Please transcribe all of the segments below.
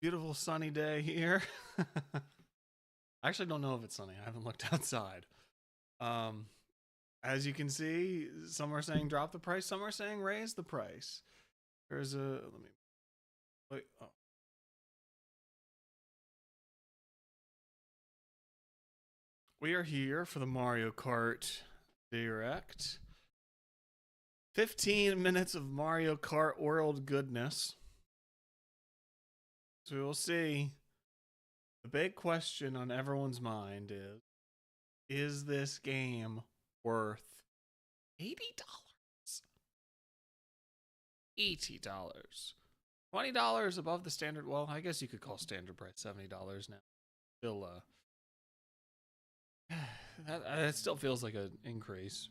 Beautiful sunny day here. I actually don't know if it's sunny. I haven't looked outside. Um, as you can see, some are saying drop the price, some are saying raise the price. There's a let me wait. Oh. We are here for the Mario Kart Direct. 15 minutes of Mario Kart World goodness. So we will see. The big question on everyone's mind is this game worth $80? $80. $20 above the standard. Well, I guess you could call standard price $70 now. Still, that still feels like an increase.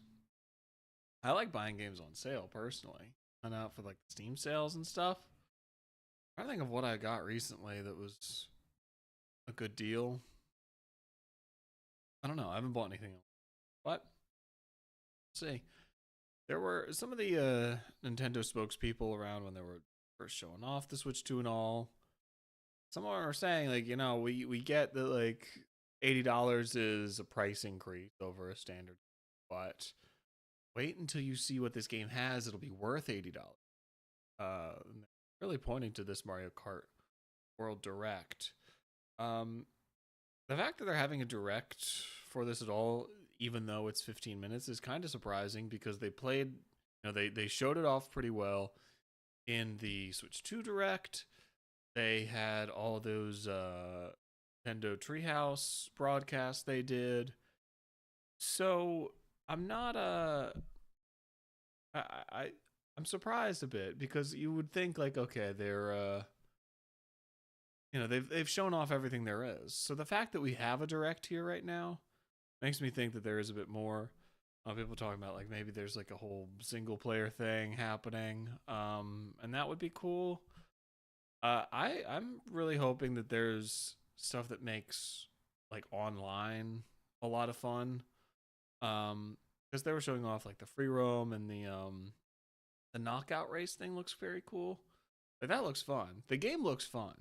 I like buying games on sale personally. I'm out for like Steam sales and stuff. I think of what I got recently that was a good deal. I don't know. I haven't bought anything else. But let's see. There were some of the Nintendo spokespeople around when they were first showing off the Switch 2 and all. Some are saying, like, you know, we get that, like, $80 is a price increase over a standard. But wait until you see what this game has. It'll be worth $80. Really pointing to this Mario Kart World Direct. The fact that they're having a direct for this at all, even though it's 15 minutes, is kind of surprising because they played, you know, they showed it off pretty well in the Switch 2 Direct. They had all those Nintendo Treehouse broadcasts they did. So I'm not I'm surprised a bit because you would think like, okay, they're you know, they've shown off everything there is. So the fact that we have a direct here right now makes me think that there is a bit more. People talking about like maybe there's like a whole single player thing happening, and that would be cool. I'm really hoping that there's stuff that makes like online a lot of fun, because they were showing off like the free roam and the knockout race thing looks very cool. Like that looks fun. The game looks fun.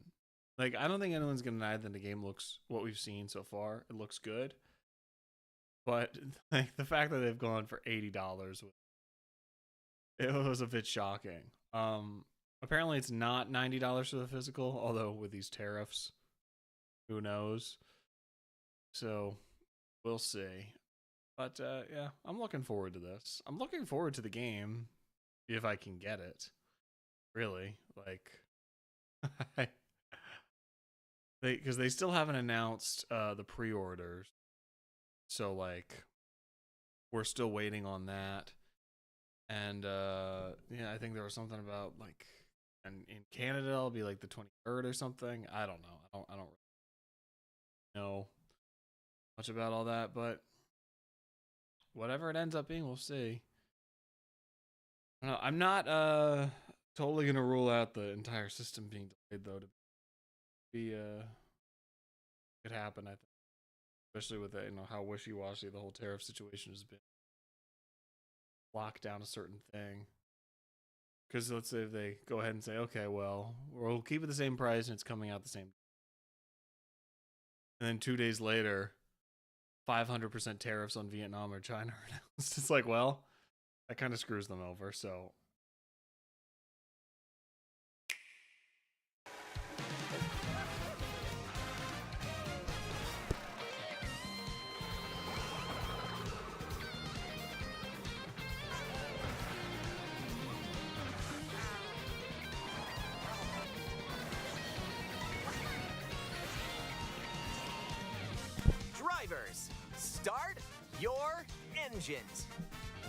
Like, I don't think anyone's going to deny that the game looks, what we've seen so far, it looks good. But, like, the fact that they've gone for $80, it was a bit shocking. Apparently it's not $90 for the physical, although with these tariffs, who knows? So, we'll see. But, yeah, I'm looking forward to this. I'm looking forward to the game, if I can get it. Really. Like, because they still haven't announced the pre-orders, so like we're still waiting on that. And yeah, I think there was something about like, and in Canada it'll be like the 23rd or something. I don't know. I don't really know much about all that, but whatever it ends up being, we'll see. I don't know. I'm not totally gonna rule out the entire system being delayed though. To be could happen, I think, especially with that, you know, how wishy-washy the whole tariff situation has been. Lock down a certain thing, because let's say if they go ahead and say, okay, well, we'll keep it the same price and it's coming out the same, and then 2 days later 500% tariffs on Vietnam or China. It's just like, well, that kind of screws them over. So Drivers, start your engines.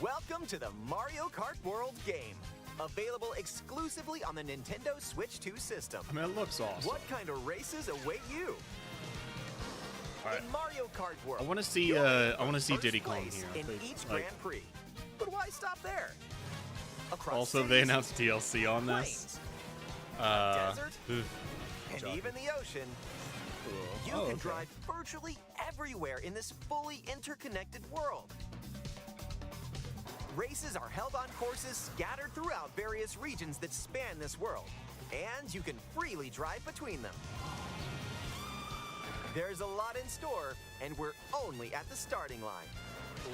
Welcome to the Mario Kart World game, available exclusively on the Nintendo Switch 2 system. I mean, it looks awesome. What kind of races await you? Right. In Mario Kart World, I want to see Diddy Kong here. in each Grand Prix. But why stop there? Across also, cities, they announced DLC on this. desert, and Shocking. even the ocean. You can drive virtually everywhere in this fully interconnected world. Races are held on courses scattered throughout various regions that span this world, and you can freely drive between them. There's a lot in store, and we're only at the starting line.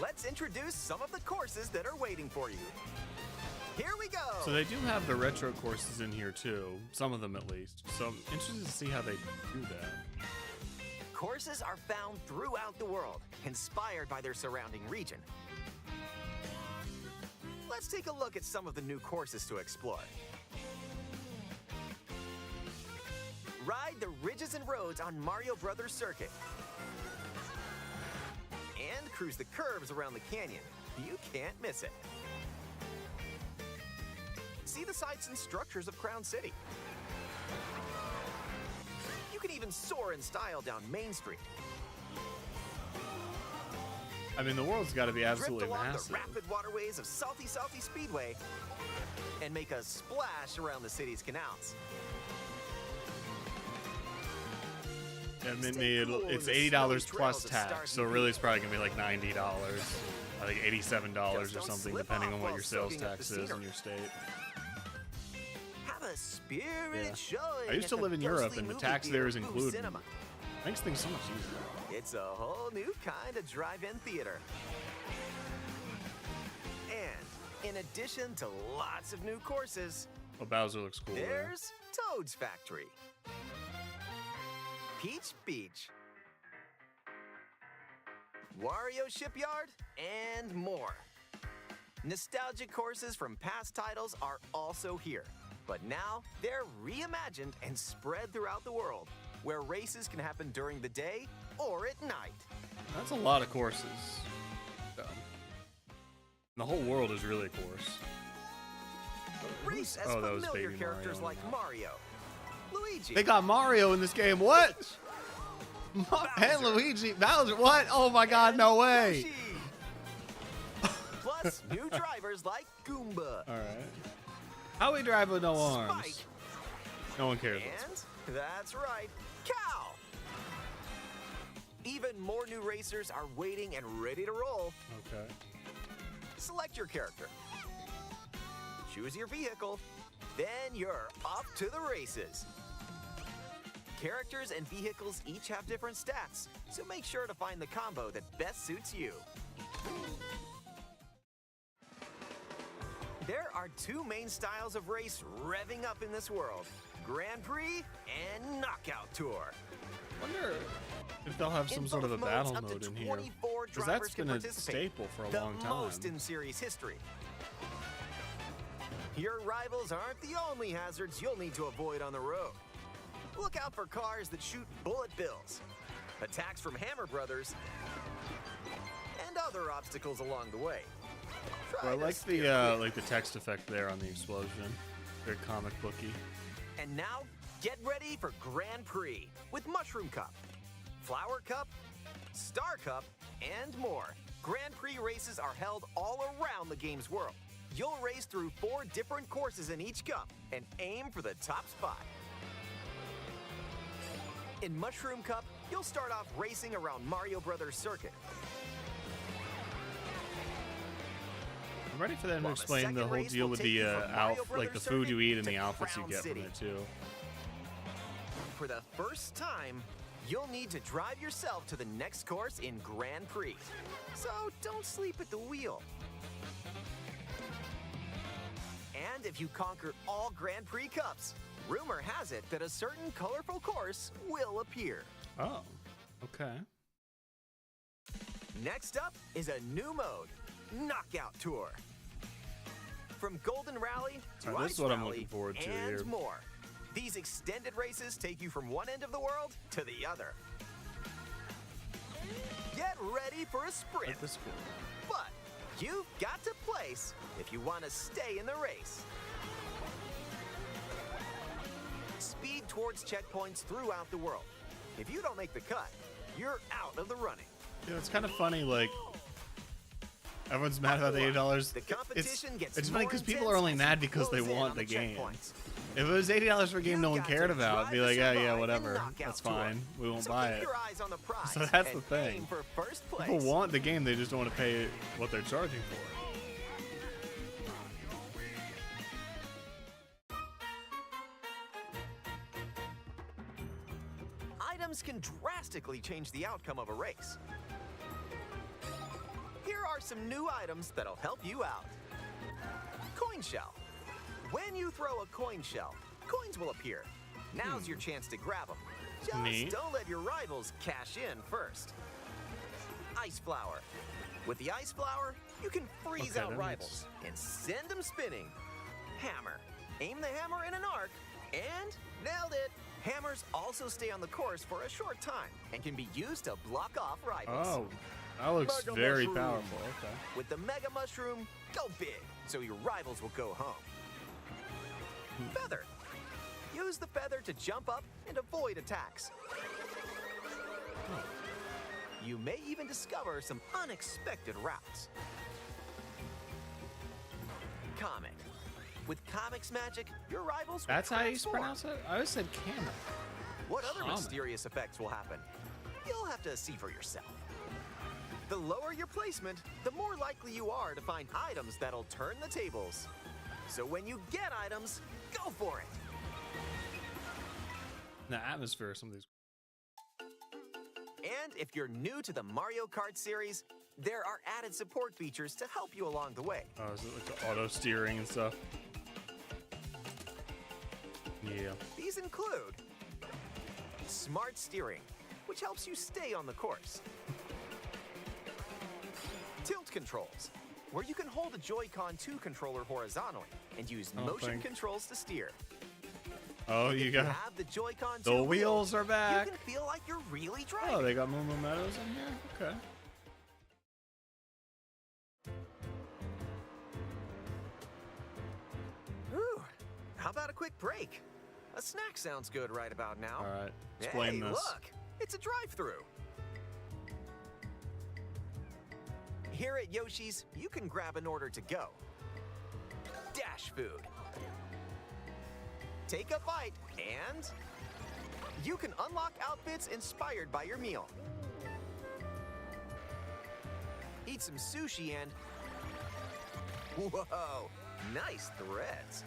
Let's introduce some of the courses that are waiting for you. Here we go! So they do have the retro courses in here too, some of them at least. So I'm interested to see how they do that. Courses are found throughout the world, inspired by their surrounding region. Let's take a look at some of the new courses to explore. Ride the ridges and roads on Mario Brothers Circuit. And cruise the curves around the canyon. You can't miss it. See the sights and structures of Crown City. You can even soar in style down Main Street. I mean, the world's got to be absolutely Drift along massive. the rapid waterways of Salty Speedway and make a splash around the city's canals. I mean, Stay cool it's in the $80 snowy plus trails of tax, Stars so and really Beach. it's probably gonna be like $90. I think $87 or Just don't something, slip depending off on what while your sales soaking up tax the is in scenery. your state. Have a spirited Yeah. showing. I used at to the live in Europe, ghostly and the movie tax there theater is Boo included. Cinema. Makes things so much easier. It's a whole new kind of drive-in theater. And in addition to lots of new courses, Oh, Bowser looks cool there. there's Toad's Factory, Peach Beach, Wario Shipyard, and more. Nostalgic courses from past titles are also here, but now they're reimagined and spread throughout the world, where races can happen during the day or at night. That's a lot of courses. The whole world is really a course. Race as Oh, that was familiar Baby characters Mario. like Mario, Luigi, They got Mario in this game. What? And Luigi, Bowser. What? Oh my God! No way. Yoshi. Plus new drivers like Goomba, All right. How we drive with no arms? Spike, No one cares. and that's right, Cow. Even more new racers are waiting and ready to roll. Okay. Select your character. Choose your vehicle. Then you're off to the races. Characters and vehicles each have different stats, so make sure to find the combo that best suits you. There are two main styles of race revving up in this world: Grand Prix and Knockout Tour. Wonder if they'll have some In sort of a both battle modes, up mode to in here. 24 Because drivers that's can been a participate, staple for a the long time. most in series history. Your rivals aren't the only hazards you'll need to avoid on the road. Look out for cars that shoot bullet bills, attacks from Hammer Brothers, and other obstacles along the way. Try Well, I to like steer clear. the text effect there on the explosion. Very comic booky. And now, get ready for Grand Prix with Mushroom Cup, Flower Cup, Star Cup, and more. Grand Prix races are held all around the game's world. You'll race through 4 different courses in each cup and aim for the top spot. In Mushroom Cup, you'll start off racing around Mario Brothers Circuit. I'm ready for them to While the explain the second whole race deal will with take the you from Mario like the Brothers food you Circuit eat and to the outfits you Crown get City. from it too. For the first time, you'll need to drive yourself to the next course in Grand Prix. So don't sleep at the wheel. And if you conquer all Grand Prix Cups, rumor has it that a certain colorful course will appear. Oh, okay. Next up is a new mode, Knockout Tour. From Golden Rally to All right, this Ice is what I'm Rally looking forward to and here. more. These extended races take you from one end of the world to the other. Get ready for a sprint, Like this cool. but you've got to place if you want to stay in the race. Speed towards checkpoints throughout the world. If you don't make the cut, you're out of the running. Yeah, it's kind of funny. Like everyone's mad about the $80. The competition gets It's funny more because people intense are only as mad you because they close in want on the game. checkpoints. If it was $80 for a game no You one got cared to about, drive I'd be to like, yeah, survive in whatever. Knockout That's Tour. fine. We won't So buy keep it. your eyes on the prize So that's and the thing. aim for first place. People want the game, they just don't want to pay what they're charging for. items can drastically change the outcome of a race. Here are some new items that'll help you out. Coin shell. When you throw a coin shell, coins will appear. Now's your chance to grab them. Just Neat. don't let your rivals cash in first. Ice flower. With the ice flower, you can freeze Okay, out that rivals and send them spinning. Hammer. Aim the hammer in an arc and nailed it. Hammers also stay on the course for a short time and can be used to block off rivals. Oh, that looks Mega very mushroom. powerful. Okay. With the Mega Mushroom, go big so your rivals will go home. Feather. Use the feather to jump up and avoid attacks. You may even discover some unexpected routes. Comet. With Comic's magic, your rivals will That's how you transform. pronounce it? I always said camel. What other Comet. mysterious effects will happen? You'll have to see for yourself. The lower your placement, the more likely you are to find items that'll turn the tables. So when you get items, go for it. The atmosphere of some of these. And if you're new to the Mario Kart series, there are added support features to help you along the way. Oh, is it like the auto steering and stuff? Yeah. These include smart steering, which helps you stay on the course. Tilt controls, where you can hold the Joy-Con 2 controller horizontally and use Oh, motion thank- controls to steer. Oh, you If you got have the Joy-Con 2 the wheels are back. you can feel like you're really driving. Oh, they got Moo Meadows in here. Okay. Ooh, how about a quick break? A snack sounds good right about now. All right. Explain Hey, this. look, it's a drive-through. Here at Yoshi's, you can grab an order to go. Dash food. Take a bite and you can unlock outfits inspired by your meal. Eat some sushi and whoa, nice threads.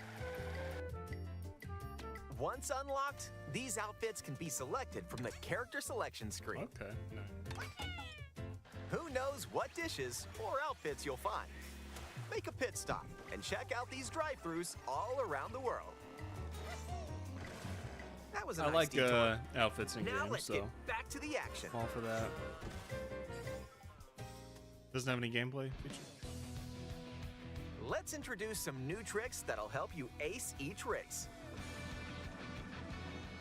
Once unlocked, these outfits can be selected from the character selection screen. Okay. Nice. Who knows what dishes or outfits you'll find? Make a pit stop and check out these drive-thrus all around the world. That was a I nice like detour. outfits in Now games, let's so get back to the action. all for that. Doesn't have any gameplay feature. Let's introduce some new tricks that'll help you ace each race.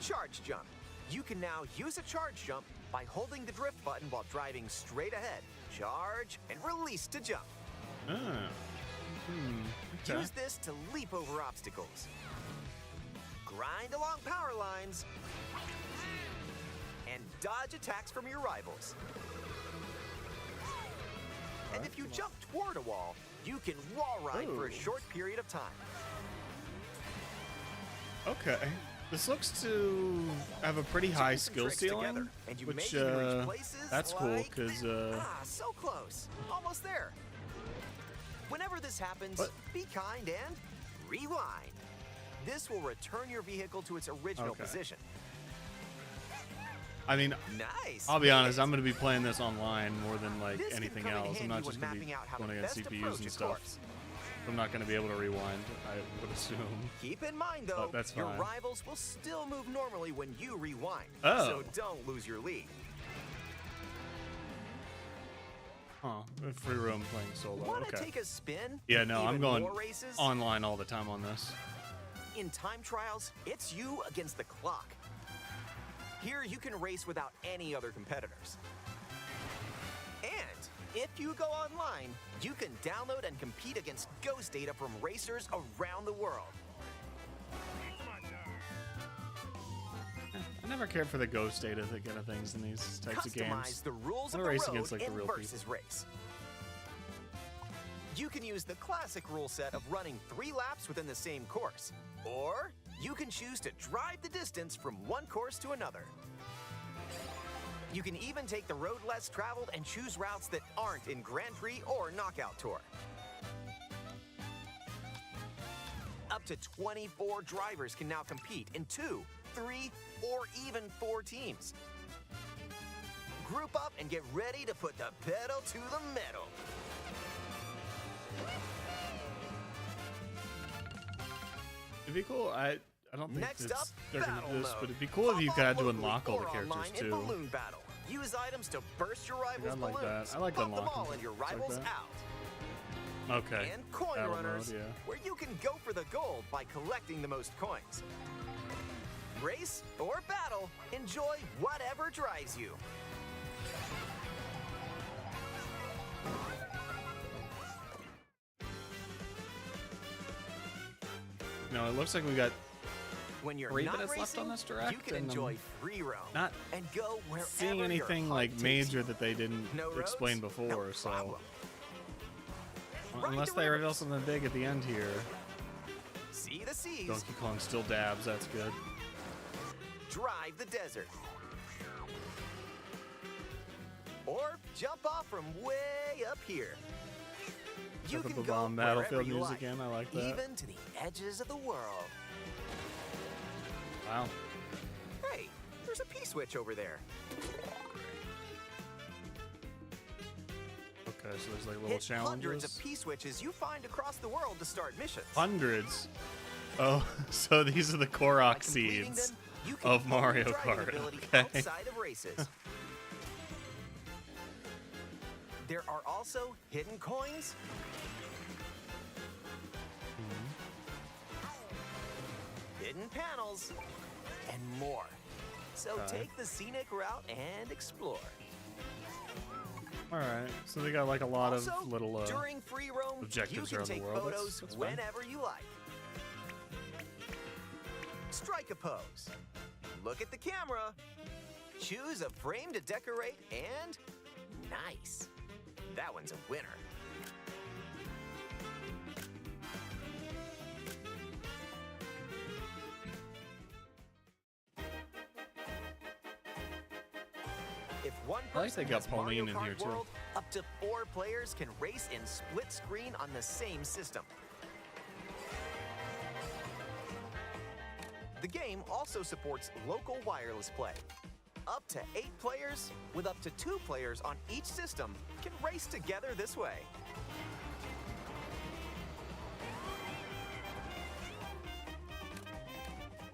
Charge jump. You can now use a charge jump by holding the drift button while driving straight ahead. Charge and release to jump. Ah. Okay. Use this to leap over obstacles. Grind along power lines. And dodge attacks from your rivals. And if you jump toward a wall, you can wall ride for a Ooh. short period of time. Okay. This looks to have a pretty high Chain some skill tricks ceiling, together, and you which may even reach places that's cool like- because so close. Almost there. Whenever this happens, What? be kind and rewind. This will return your vehicle to its original Okay. position. I mean, Nice. I'll be honest, hit. I'm going to be playing this online more than like This can anything come in else. I'm handy not when just going to be mapping out how going to against best CPUs approach and a stuff. course. I'm not going to be able to rewind, I would assume. Keep in mind, though, that's your fine. rivals will still move normally when you rewind. Oh. So don't lose your lead. Huh. Free roam playing solo. Want to Okay. take a spin? Yeah, no, I'm Even going more races? online all the time on this. In time trials, it's you against the clock. Here, you can race without any other competitors. And if you go online, you can download and compete against ghost data from racers around the world. I never cared for the ghost data that kind of things in these types of Customize games. the rules I of the race road against, like, the in real versus race. You can use the classic rule set of running 3 laps within the same course. Or you can choose to drive the distance from one course to another. You can even take the road less traveled and choose routes that aren't in Grand Prix or Knockout Tour. Up to 24 drivers can now compete in 2, 3, or even 4 teams. Group up and get ready to put the pedal to the metal. It'd be cool. I don't think Next up, they're gonna battle do this, mode. but it'd be cool if you Hop had on to locally unlock all the or characters online in too. balloon battle. Use items to burst your rivals' I like balloons. that. I like Pop them unlocking all and your things like rivals that. out. Okay. And coin Battle runners, mode, yeah. where you can go for the gold by collecting the most coins. Race or battle, enjoy whatever drives you. No, it looks like we got When you're 3 not minutes left racing, on this direct, you can and enjoy free roam not and go wherever seeing your anything heart like takes major you. that they didn't No roads? explain No before. So problem. Ride unless the they rivers. reveal something big at the end here, See the seas, Donkey Kong still dabs. That's good. drive the desert. Or jump off from way up here. You Set up can a go bomb wherever battlefield you music like, in. I like that. even to the edges of the world. Wow. Hey, there's a P-switch over there. Okay, so there's like little Hit challenges. hundreds of P-switches you find across the world to start missions. Hundreds. Oh, so these are the Korok By completing seeds them, you can of hone your Mario driving Kart. ability Okay. outside of races. There are also hidden coins, hidden panels, and more. So Okay. take the scenic route and explore. All right, so they got like a lot Also, of little. during free roam, objectives you can around the take world. That's- photos that's fine. whenever you like. Strike a pose. Look at the camera. Choose a frame to decorate, and nice. That one's a winner. If one I like person they got has Mario Pauline in Kart here, too. World, up to 4 players can race in split screen on the same system. The game also supports local wireless play. Up to 8 players, with up to 2 players on each system, can race together this way.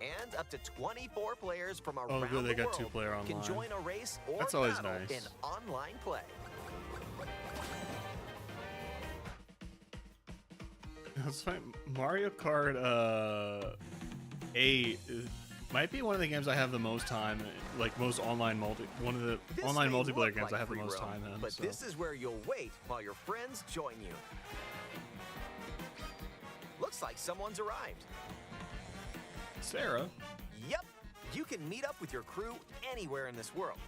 And up to 24 players from around good, they the got world two-player can online. join a race or That's always battle nice. in online play. That's fine. Mario Kart 8 might be one of the games I have the most time, like most online one of the This online may multiplayer look games like I have the free most roam, time in. But so. this is where you'll wait while your friends join you. Looks like someone's arrived. Sarah. Yep, you can meet up with your crew anywhere in this world.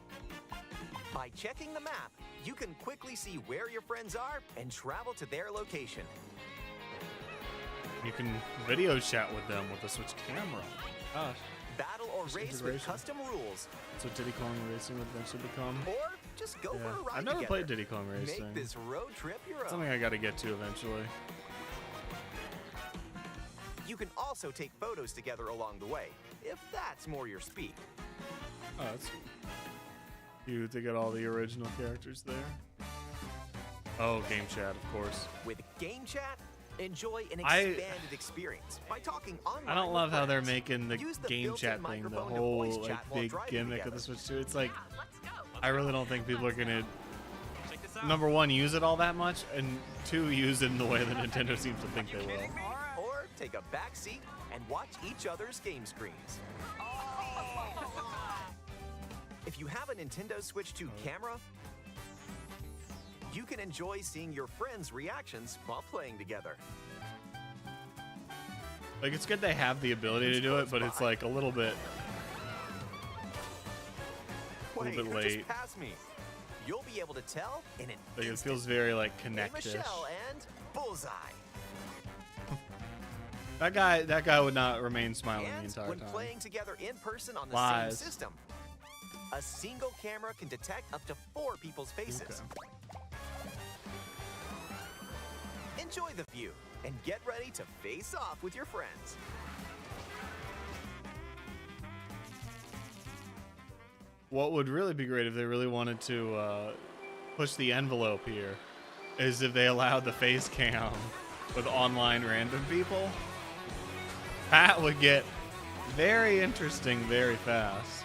By checking the map, you can quickly see where your friends are and travel to their location. You can video chat with them with the Switch camera. Gosh, Battle or Just race with integration. custom rules, that's what Diddy Kong Racing would eventually become. or just go for a ride I've never together. played Diddy Kong Racing. Make this road trip your own. Something I got to get to eventually. You can also take photos together along the way, if that's more your speed. Oh, that's cute. They got all the original characters there. Oh, game chat, of course. With Game Chat, enjoy an I- expanded experience by talking online. I don't with love how they're friends. making the Use the game built-in chat thing the microphone to whole voice like chat while big driving gimmick of together. the Switch 2. It's like Let's go. I really don't think people are gonna Check this out. number one use it all that much, and two use it in the way that Nintendo seems to think they will. Kidding me? Or take a back seat and watch each other's game screens. If you have a Nintendo Switch 2 camera, you can enjoy seeing your friends' reactions while playing together. Like it's good they have the ability to do it, but it's like a little bit Wait, bit who late. just passed me? You'll be able to tell in an like it instant. feels very like Hey, connect-ish. Michelle and Bullseye. That guy would not remain smiling the And entire when time. playing together in person on the Lies. same system, a single camera can detect up to 4 people's faces. Okay. Enjoy the view and get ready to face off with your friends. what would really be great if they really wanted to push the envelope here is if they allowed the face cam with online random people. That would get very interesting very fast.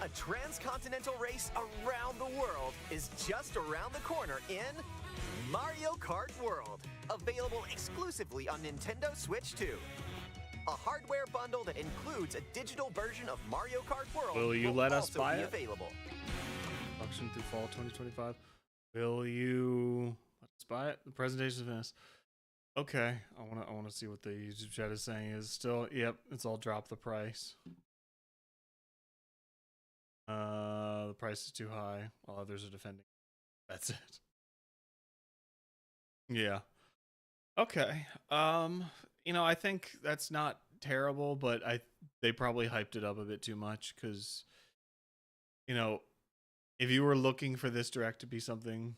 A transcontinental race around the world is just around the corner in Mario Kart World, available exclusively on Nintendo Switch 2. A hardware bundle that includes a digital version of Mario Kart World Will you let us buy it? Available. Auction through fall 2025. Will you let us buy it? The presentation is finished. Okay, I wanna see what the YouTube chat is saying. Is still, yep, it's all dropped the price. The price is too high while others are defending. That's it. Yeah. Okay. I think that's not terrible, but they probably hyped it up a bit too much because, if you were looking for this direct to be something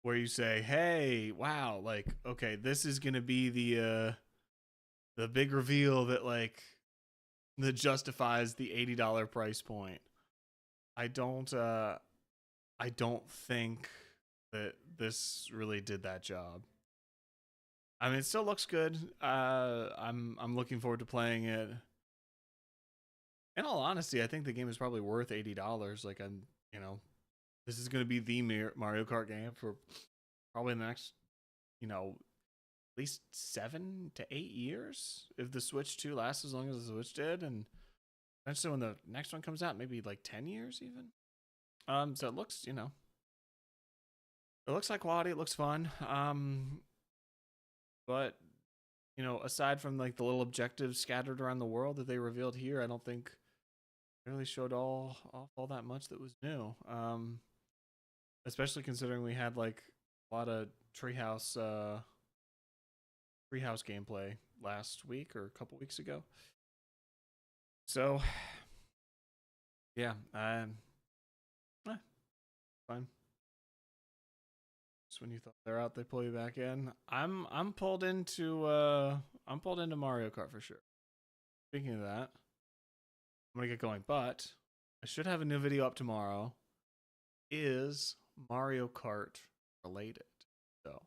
where you say, "Hey, wow, like, okay, this is gonna be the big reveal that justifies the $80 price point," I don't think that this really did that job. I mean, it still looks good. I'm looking forward to playing it. In all honesty, I think the game is probably worth $80. Like, this is going to be the Mario Kart game for probably the next, at least 7 to 8 years. If the Switch 2 lasts as long as the Switch did, and eventually when the next one comes out, maybe like 10 years even. So it looks, it looks like quality. It looks fun. But, aside from like the little objectives scattered around the world that they revealed here, I don't think they really showed all that much that was new. Especially considering we had like a lot of treehouse gameplay last week or a couple weeks ago. So, yeah, fine. When you thought they're out, they pull you back in. I'm pulled into Mario Kart for sure. Speaking of that, I'm gonna get going, but I should have a new video up tomorrow. Is Mario Kart related? So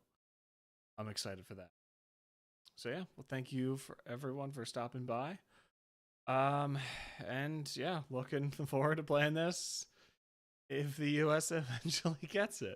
I'm excited for that. So yeah, well, thank you for everyone for stopping by. And yeah, looking forward to playing this if the US eventually gets it.